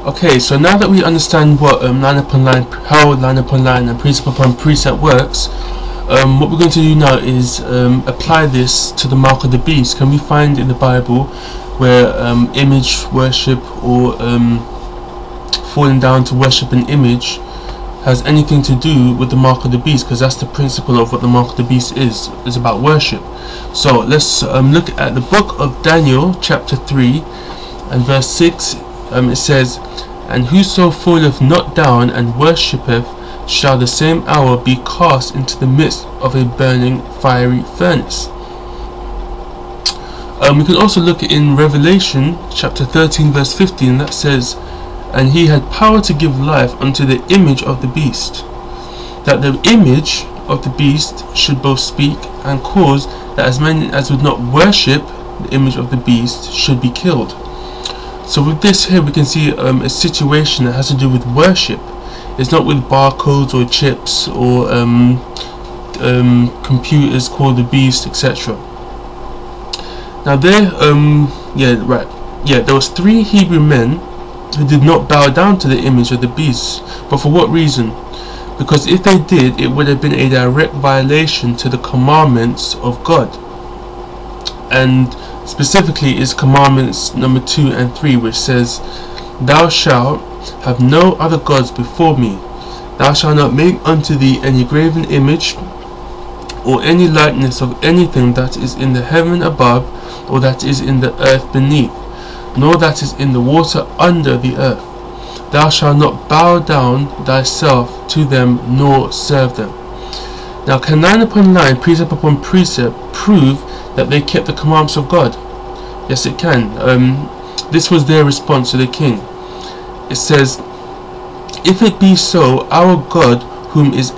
Okay, so now that we understand what line upon line, how line upon line and precept upon precept works, what we're going to do now is apply this to the mark of the beast. Can we find in the Bible where image worship or falling down to worship an image has anything to do with the mark of the beast? Because that's the principle of what the mark of the beast is about worship. So let's look at the book of Daniel chapter 3 and verse 6. It says, "And whoso falleth not down and worshippeth shall the same hour be cast into the midst of a burning fiery furnace." We can also look in Revelation chapter 13 verse 15, that says, "And he had power to give life unto the image of the beast, that the image of the beast should both speak and cause that as many as would not worship the image of the beast should be killed." So with this here we can see a situation that has to do with worship. It's not with barcodes or chips or computers called the beast, etc. Now there there was 3 Hebrew men who did not bow down to the image of the beast. But for what reason? Because if they did, it would have been a direct violation to the commandments of God, and specifically is commandments number 2 and 3, which says, "Thou shalt have no other gods before me. Thou shalt not make unto thee any graven image or any likeness of anything that is in the heaven above, or that is in the earth beneath, nor that is in the water under the earth. Thou shalt not bow down thyself to them nor serve them." Now, can line upon line, precept upon precept, prove that they kept the commandments of God? Yes, it can. This was their response to the king. It says, "If it be so, our God whom if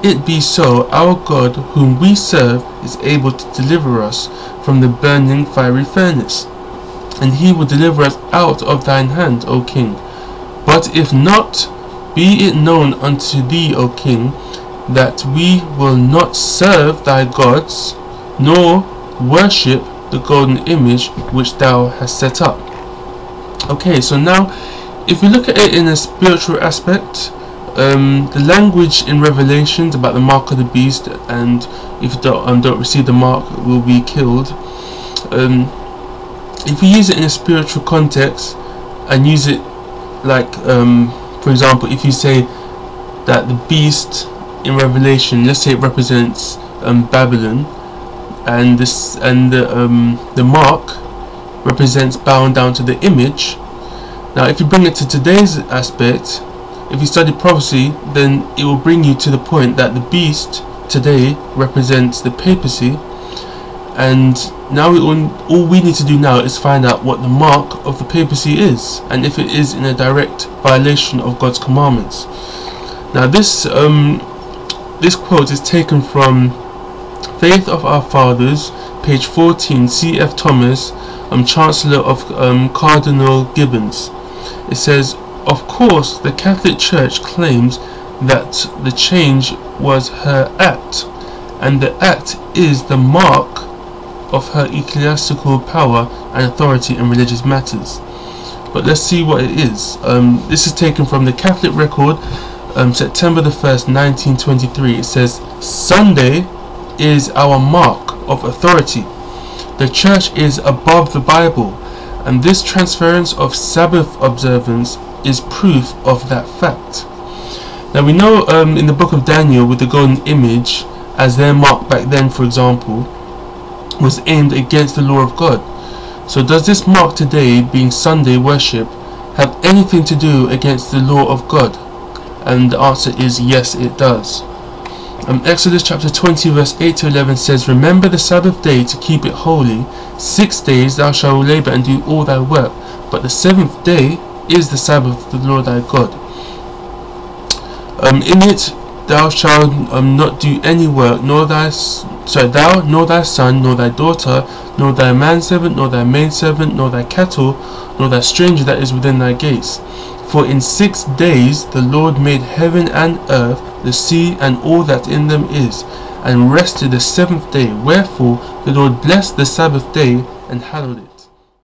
it be so, our God whom we serve is able to deliver us from the burning fiery furnace, and he will deliver us out of thine hand, O king. But if not, be it known unto thee, O king, that we will not serve thy gods, nor worship the golden image which thou hast set up." Okay, so now if we look at it in a spiritual aspect, the language in Revelations about the mark of the beast, and if you don't receive the mark will be killed, if we use it in a spiritual context and use it like for example, if you say that the beast in Revelation, let's say it represents Babylon, and the mark represents bowing down to the image. Now if you bring it to today's aspect, if you study prophecy, then it will bring you to the point that the beast today represents the papacy, and now all we need to do now is find out what the mark of the papacy is, and if it is in a direct violation of God's commandments. Now this quote is taken from Faith of Our Fathers, page 14, C.F. Thomas, Chancellor of Cardinal Gibbons. It says, "Of course, the Catholic Church claims that the change was her act, and the act is the mark of her ecclesiastical power and authority in religious matters." But let's see what it is. This is taken from the Catholic Record, September the 1st, 1923. It says, "Sunday is our mark of authority. The Church is above the Bible, and this transference of Sabbath observance is proof of that fact." Now we know in the book of Daniel, with the golden image as their mark back then, for example, was aimed against the law of God. So does this mark today, being Sunday worship, have anything to do against the law of God? And the answer is yes, it does. Exodus chapter 20 verse 8 to 11 says, "Remember the Sabbath day to keep it holy. 6 days thou shalt labor and do all thy work, but the 7th day is the Sabbath of the Lord thy God. In it thou shalt not do any work, nor thou, nor thy son, nor thy daughter, nor thy manservant, nor thy maidservant, nor thy cattle, nor thy stranger that is within thy gates. For in 6 days the Lord made heaven and earth, the sea, and all that in them is, and rested the 7th day. Wherefore the Lord blessed the Sabbath day and hallowed it."